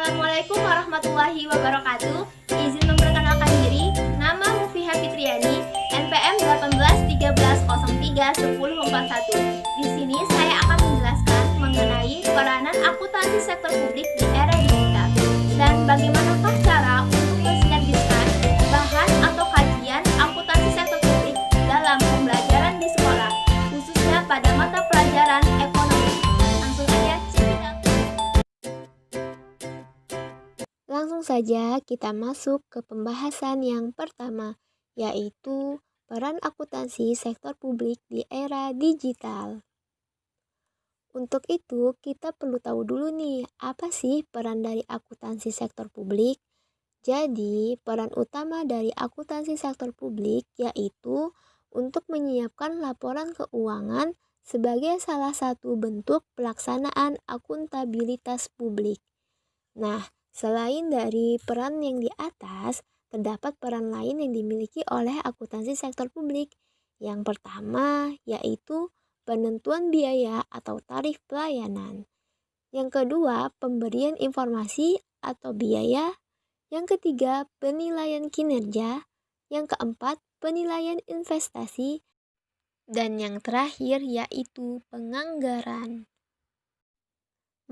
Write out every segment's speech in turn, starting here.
Assalamualaikum warahmatullahi wabarakatuh. Izin memperkenalkan diri, nama Mufiha Fitriani, NPM 1813031041. Di sini saya akan menjelaskan mengenai peranan akuntansi sektor publik di era digital dan bagaimanakah cara untuk mensinergiskan bahan atau kajian akuntansi sektor publik dalam pembelajaran di sekolah, khususnya pada mata pelajaran ekonomi. Langsung saja kita masuk ke pembahasan yang pertama, yaitu peran akuntansi sektor publik di era digital. Untuk itu, kita perlu tahu dulu nih, apa sih peran dari akuntansi sektor publik? Jadi, peran utama dari akuntansi sektor publik yaitu untuk menyiapkan laporan keuangan sebagai salah satu bentuk pelaksanaan akuntabilitas publik. Nah, selain dari peran yang di atas, terdapat peran lain yang dimiliki oleh akuntansi sektor publik. Yang pertama yaitu penentuan biaya atau tarif pelayanan. Yang kedua, pemberian informasi atau biaya. Yang ketiga, penilaian kinerja. Yang keempat, penilaian investasi. Dan yang terakhir yaitu penganggaran.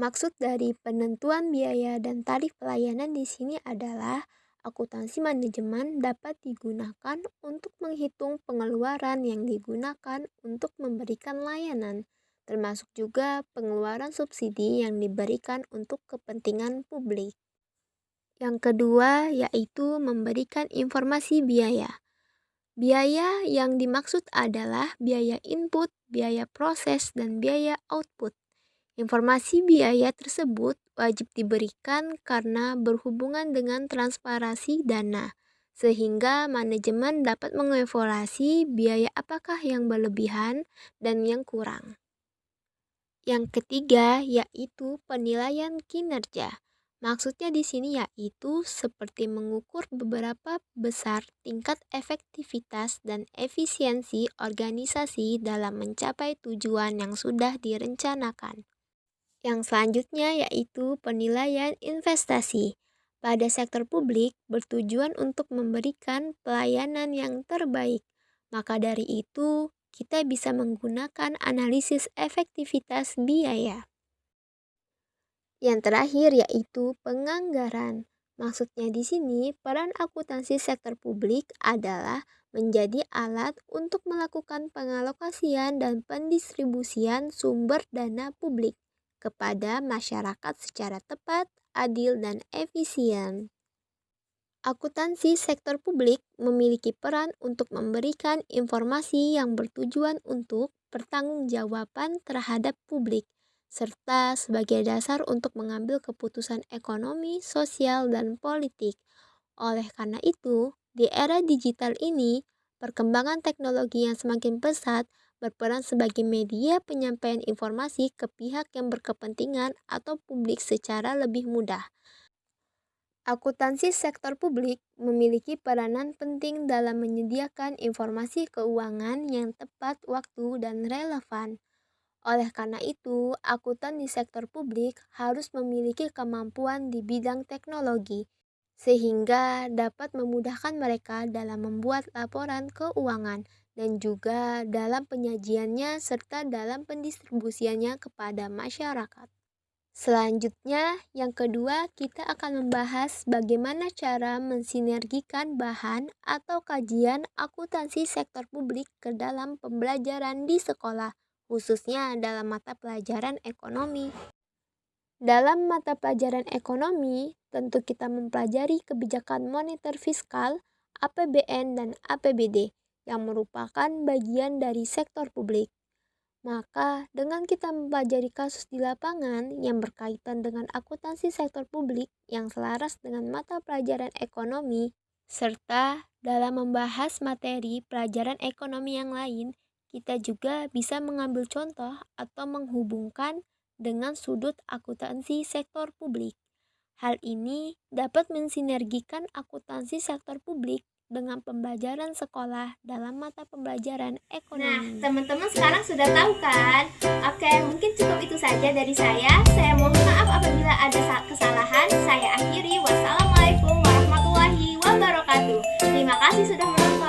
Maksud dari penentuan biaya dan tarif pelayanan di sini adalah akuntansi manajemen dapat digunakan untuk menghitung pengeluaran yang digunakan untuk memberikan layanan, termasuk juga pengeluaran subsidi yang diberikan untuk kepentingan publik. Yang kedua yaitu memberikan informasi biaya. Biaya yang dimaksud adalah biaya input, biaya proses, dan biaya output. Informasi biaya tersebut wajib diberikan karena berhubungan dengan transparansi dana, sehingga manajemen dapat mengevaluasi biaya apakah yang berlebihan dan yang kurang. Yang ketiga yaitu penilaian kinerja. Maksudnya di sini yaitu seperti mengukur beberapa besar tingkat efektivitas dan efisiensi organisasi dalam mencapai tujuan yang sudah direncanakan. Yang selanjutnya yaitu penilaian investasi. Pada sektor publik bertujuan untuk memberikan pelayanan yang terbaik. Maka dari itu, kita bisa menggunakan analisis efektivitas biaya. Yang terakhir yaitu penganggaran. Maksudnya di sini, peran akuntansi sektor publik adalah menjadi alat untuk melakukan pengalokasian dan pendistribusian sumber dana publik kepada masyarakat secara tepat, adil, dan efisien. Akuntansi sektor publik memiliki peran untuk memberikan informasi yang bertujuan untuk pertanggungjawaban terhadap publik, serta sebagai dasar untuk mengambil keputusan ekonomi, sosial, dan politik. Oleh karena itu, di era digital ini, perkembangan teknologi yang semakin pesat berperan sebagai media penyampaian informasi ke pihak yang berkepentingan atau publik secara lebih mudah. Akuntansi sektor publik memiliki peranan penting dalam menyediakan informasi keuangan yang tepat waktu dan relevan. Oleh karena itu, akuntan di sektor publik harus memiliki kemampuan di bidang teknologi, sehingga dapat memudahkan mereka dalam membuat laporan keuangan dan juga dalam penyajiannya serta dalam pendistribusiannya kepada masyarakat. Selanjutnya, yang kedua, kita akan membahas bagaimana cara mensinergikan bahan atau kajian akuntansi sektor publik ke dalam pembelajaran di sekolah, khususnya dalam mata pelajaran ekonomi. Dalam mata pelajaran ekonomi, tentu kita mempelajari kebijakan moneter fiskal, APBN, dan APBD yang merupakan bagian dari sektor publik. Maka, dengan kita mempelajari kasus di lapangan yang berkaitan dengan akuntansi sektor publik yang selaras dengan mata pelajaran ekonomi, serta dalam membahas materi pelajaran ekonomi yang lain, kita juga bisa mengambil contoh atau menghubungkan dengan sudut akuntansi sektor publik. Hal ini dapat mensinergikan akuntansi sektor publik dengan pembelajaran sekolah dalam mata pembelajaran ekonomi. Nah, teman-teman sekarang sudah tahu kan? Oke, mungkin cukup itu saja dari saya. Saya mohon maaf apabila ada kesalahan. Saya Terima kasih sudah menonton.